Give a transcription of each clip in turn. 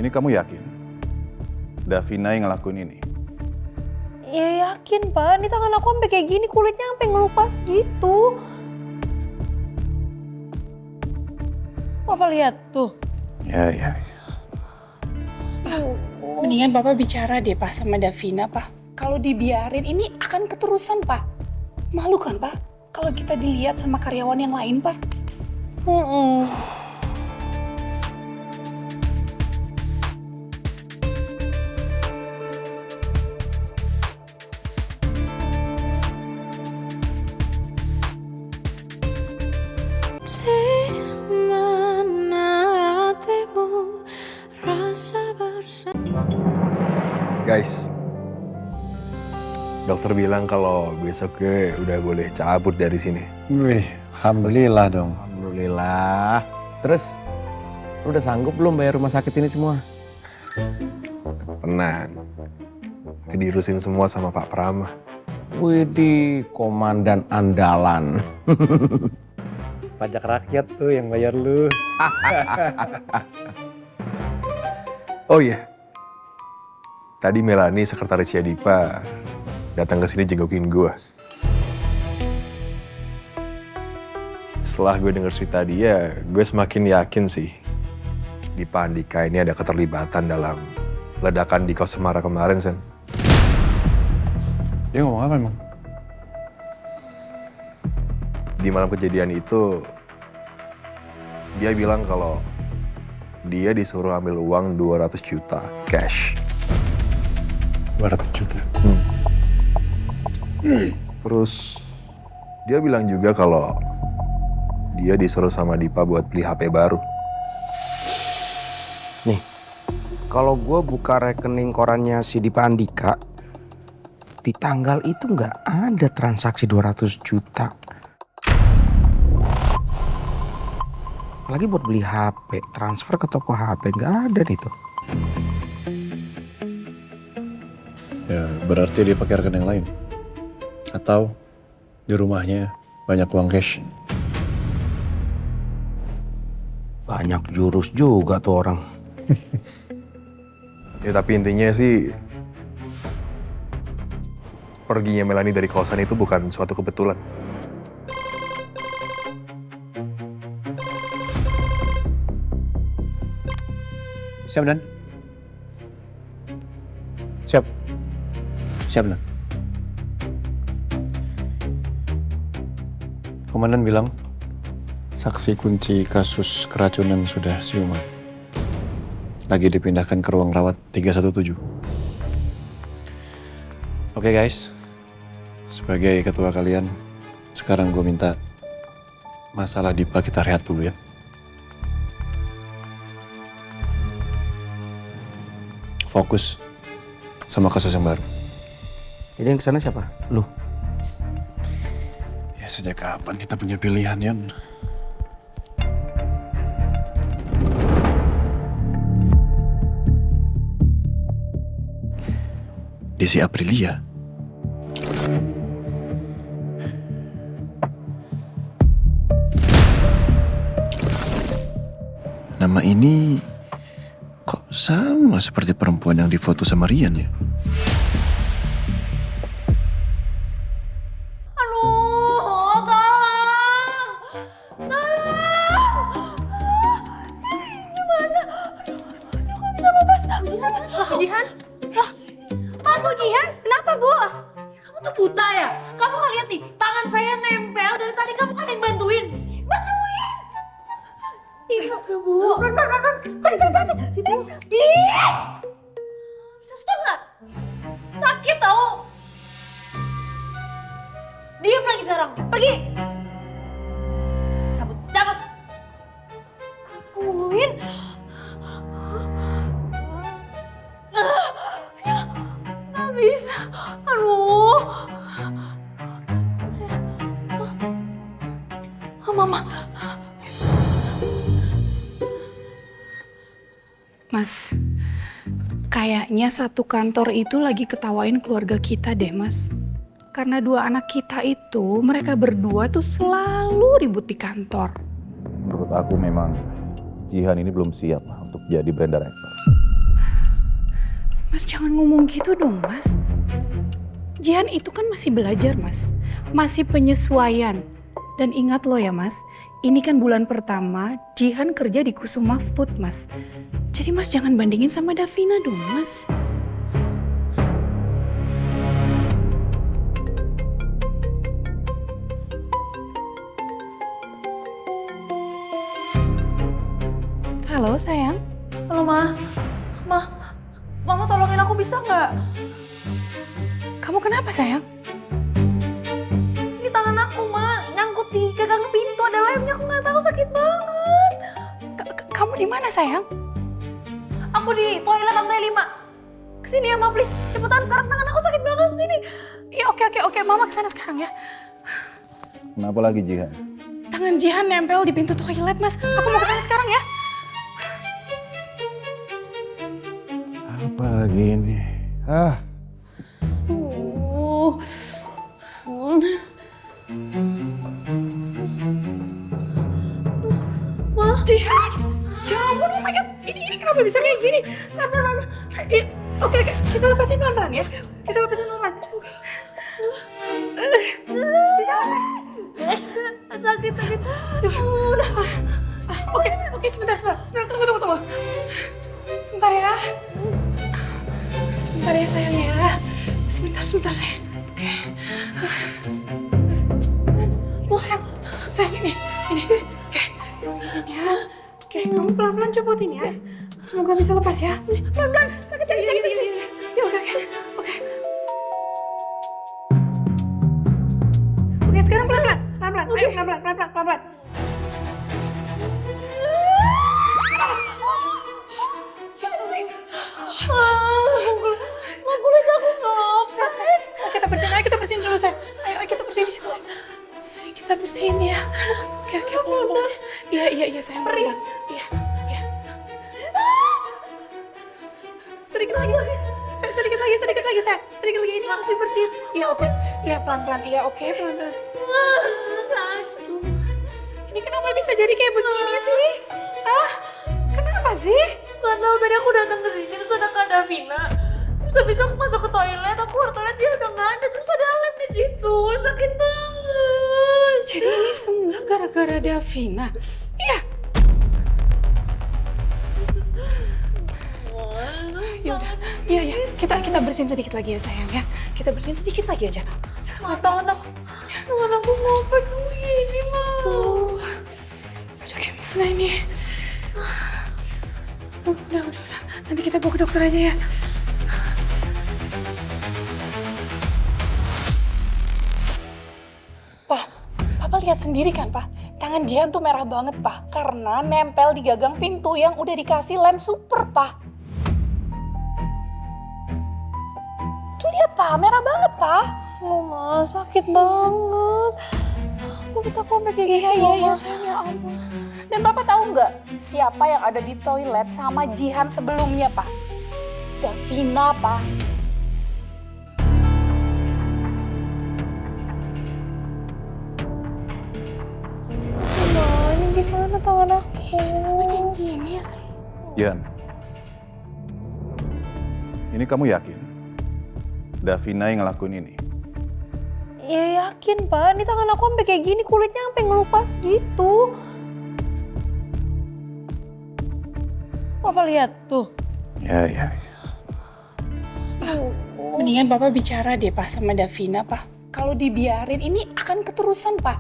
Ini kamu yakin? Davina yang ngelakuin ini? Ya yakin Pak, ini tangan aku sampai kayak gini, kulitnya sampai ngelupas gitu. Papa lihat tuh. Ya. Mendingan Bapak bicara deh Pak sama Davina Pak. Kalau dibiarin ini akan keterusan Pak. Malu kan Pak kalau kita dilihat sama karyawan yang lain Pak. Guys, dokter bilang kalau besok gue udah boleh cabut dari sini. Wih, alhamdulillah dong. Alhamdulillah. Terus, lu udah sanggup belum bayar rumah sakit ini semua? Tenang, udah diurusin semua sama Pak Prama. Widih, komandan andalan. Pajak rakyat tuh yang bayar lu. Oh iya, tadi Melani sekretarisnya Dipa datang ke sini jengukin gue. Setelah gue denger cerita dia, gue semakin yakin sih Dipa Andika ini ada keterlibatan dalam ledakan di Kos Semara kemarin, Sen. Dia ngomong apa emang? Di malam kejadian itu, dia bilang kalau dia disuruh ambil uang 200 juta cash. 200 juta. Terus dia bilang juga kalau dia disuruh sama Dipa buat beli HP baru. Nih, kalau gue buka rekening korannya si Dipa Andika, di tanggal itu nggak ada transaksi 200 juta. Apalagi buat beli HP, transfer ke toko HP, nggak ada nih tuh. Ya, berarti dia pakai rekening lain. Atau di rumahnya banyak uang cash. Banyak jurus juga tuh orang. Ya tapi intinya sih, perginya Melani dari kosan itu bukan suatu kebetulan. Siap, Dan? Siap. Siap, Dan. Komandan bilang, saksi kunci kasus keracunan sudah siuman. Lagi dipindahkan ke ruang rawat 317. Oke guys, sebagai ketua kalian, sekarang gue minta masalah Dipa kita rehat dulu ya. Fokus sama kasus yang baru. Jadi yang kesana siapa? Lu? Ya sejak kapan kita punya pilihan, Yon? Desi Aprilia. Nama ini kok sama seperti perempuan yang difoto sama Rian ya? Aduh, tolong! Tolong! Gimana? Aduh, gak bisa bebas. Jihan? Pak Jihan, kenapa Bu? Kamu tuh buta ya? Kamu gak lihat nih, tangan saya nempel dari tadi kamu kan yang bantuin. Bantuin! Iya, Bu. Non. Cari. Bisa stop gak? Sakit tau. Diam lagi sekarang. Pergi. Cabut. Win. Gak bisa. Aduh. Mama. Mas, kayaknya satu kantor itu lagi ketawain keluarga kita deh Mas. Karena dua anak kita itu, mereka berdua tuh selalu ribut di kantor. Menurut aku memang Jihan ini belum siap lah untuk jadi brand director. Mas jangan ngomong gitu dong, Mas. Jihan itu kan masih belajar, Mas. Masih penyesuaian. Dan ingat loh ya, Mas, ini kan bulan pertama Jihan kerja di Kusuma Food, Mas. Jadi Mas jangan bandingin sama Davina dong, Mas. Halo, sayang. Halo, Ma. Mama tolongin aku bisa nggak? Kamu kenapa, sayang? Ini tangan aku, Ma. Nyangkut di gagang pintu. Ada lemnya, aku nggak tahu, sakit banget. Kamu di mana, sayang? Aku di toilet lantai 5. Kesini ya, Ma, please. Cepetan, sekarang tangan aku sakit banget sini. Iya, oke. Mama kesana sekarang ya. Kenapa lagi Jihan? Tangan Jihan nempel di pintu toilet, Mas. Aku mau kesana sekarang ya. Apa lagi ini? Jihan! Ya ampun, oh my God. Ini kenapa bisa kayak gini? Pelan-pelan. Oke, kita lepasin pelan-pelan ya. Kita lepasin pelan-pelan. Bisa, Sakit. udah. Oke, sebentar. Tunggu. Sebentar ya. Sebentar ya, sayang ya. Sebentar ya. Oke. Sayang, ini. Oke, kamu pelan-pelan copotin ya. Semoga bisa lepas ya. Pelan-pelan, sakit. Iya, oke. Oke, sekarang pelan-pelan. Ayo, pelan-pelan. Kulit aku ngopek. Kita bersihin dulu, sayang. Ayo kita bersihin di situ. Sayang, kita bersihin ya. Oke, pelan-pelan. Iya, sayang. Perih. Iya. Sedikit lagi, sayang. Sedikit lagi, ini harus dibersihin. Iya, oke. Iya, pelan-pelan. Iya, oke, pelan-pelan. Sakit. Ini kenapa bisa jadi kayak begini sih? Kenapa sih? Gak tahu, tadi aku datang ke sini terus ada Kak Davina. Terus habis aku masuk ke toilet, aku keluar toilet dia udah nggak ada. Terus ada lem di situ, sakit banget. Jadi ini semua gara-gara Davina. Iya. Ya udah. Iya. Kita bersihin sedikit lagi ya, sayang ya. Kita bersihin sedikit lagi aja. Tangan aku ngopek kamu gini, Mau. Aduh, gimana ini? Udah. Nanti kita bawa ke dokter aja ya. Papa lihat sendiri kan, Pak? Tangan Jihan tuh merah banget, Pak. Karena nempel di gagang pintu yang udah dikasih lem super, Pak. Tuh lihat, Pak. Merah banget, Pak. Loh, Ma, sakit banget. Kulit aku sampai kayak gitu. Iya, sayang, ya ampun. Dan Papa tahu nggak siapa yang ada di toilet sama Jihan sebelumnya, Pak? Davina, Pak. Ma, ini gimana tangan aku? Sampai kayak gini ya, Jihan, ini kamu yakin Davina yang ngelakuin ini? Ya yakin, Pak. Ini tangan aku sampai kayak gini, kulitnya sampai ngelupas gitu. Papa lihat tuh. Ya. Mendingan Papa bicara deh, Pak, sama Davina, Pak. Kalau dibiarin ini akan keterusan, Pak.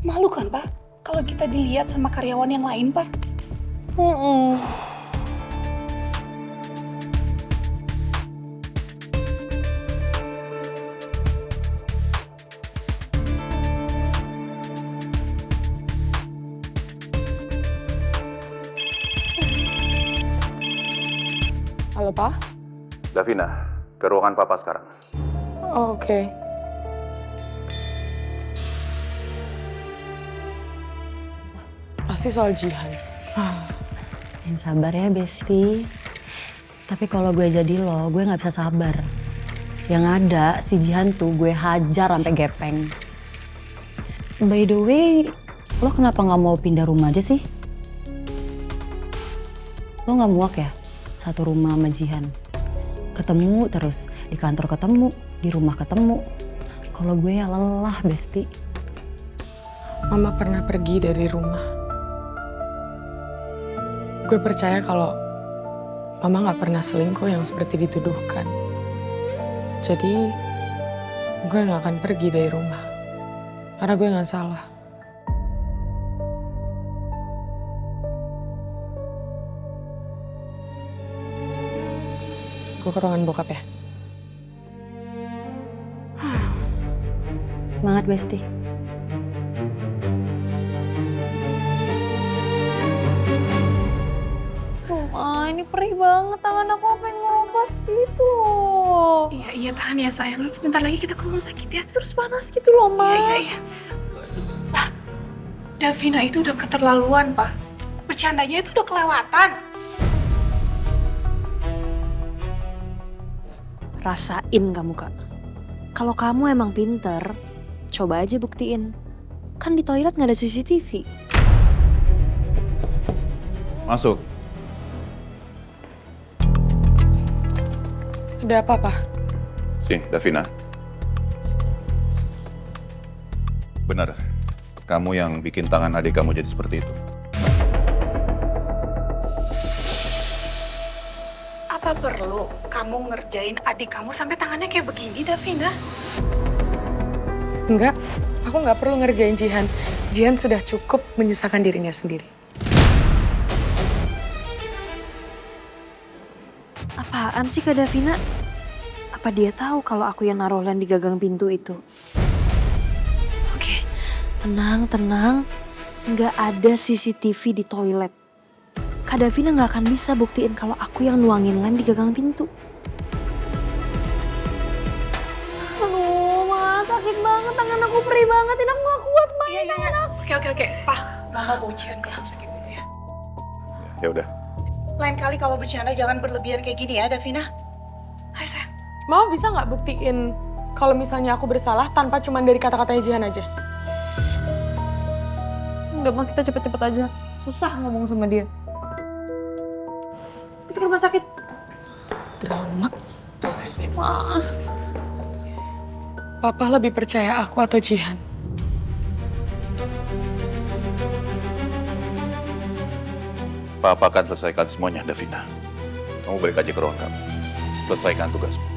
Malu kan, Pak? Kalau kita dilihat sama karyawan yang lain, Pak. Halo, Pak? Davina, ke ruangan Papa sekarang. Oh, oke. Pasti soal Jihan. Yang sabar ya, Besti. Tapi kalau gue jadi lo, gue nggak bisa sabar. Yang ada, si Jihan tuh gue hajar sampai gepeng. By the way, lo kenapa nggak mau pindah rumah aja sih? Lo nggak muak ya satu rumah sama Jihan? Ketemu terus, di kantor ketemu, di rumah ketemu. Kalau gue ya lelah, Besti. Mama pernah pergi dari rumah. Gue percaya kalau Mama gak pernah selingkuh yang seperti dituduhkan. Jadi, gue gak akan pergi dari rumah. Karena gue gak salah. Gue ke ruangan bokap ya. Semangat, Besti. Mama, ini perih banget tangan aku, apa yang ngeropas gitu loh. Iya, tahan ya sayang. Sebentar lagi kita ke rumah sakit ya. Terus panas gitu loh, Ma. Iya. Pak, Davina itu udah keterlaluan, Pak. Bercandanya itu udah kelewatan. Rasain kamu, Kak. Kalau kamu emang pinter, coba aja buktiin. Kan di toilet nggak ada CCTV. Masuk. Ada apa, Pak? Sini, Davina. Benar, kamu yang bikin tangan adik kamu jadi seperti itu. Apa perlu kamu ngerjain adik kamu sampai tangannya kayak begini, Davina? Enggak, aku nggak perlu ngerjain Jihan. Jihan sudah cukup menyusahkan dirinya sendiri. Apaan sih, Kak Davina? Apa dia tahu kalau aku yang naruh lem di gagang pintu itu? Oke, tenang. Nggak ada CCTV di toilet. Kak Davina nggak akan bisa buktiin kalau aku yang nuangin lem di gagang pintu. Aduh, Ma, sakit banget. Tangan aku perih banget. Ini aku nggak kuat, Ma. Iya. Oke. Pak, Mama bawa Jihan ke rumah sakit dulu ya. Ya udah. Lain kali kalau bercanda jangan berlebihan kayak gini ya, Davina. Hai, sayang. Mama bisa nggak buktiin kalau misalnya aku bersalah tanpa cuma dari kata-katanya Jihan aja? Udah, Ma, kita cepet-cepet aja. Susah ngomong sama dia. Kita ke rumah sakit. Drama. Ma. Papa lebih percaya aku atau Jihan? Papa akan selesaikan semuanya, Davina. Kamu balik aja ke ruang kamu. Selesaikan tugasmu.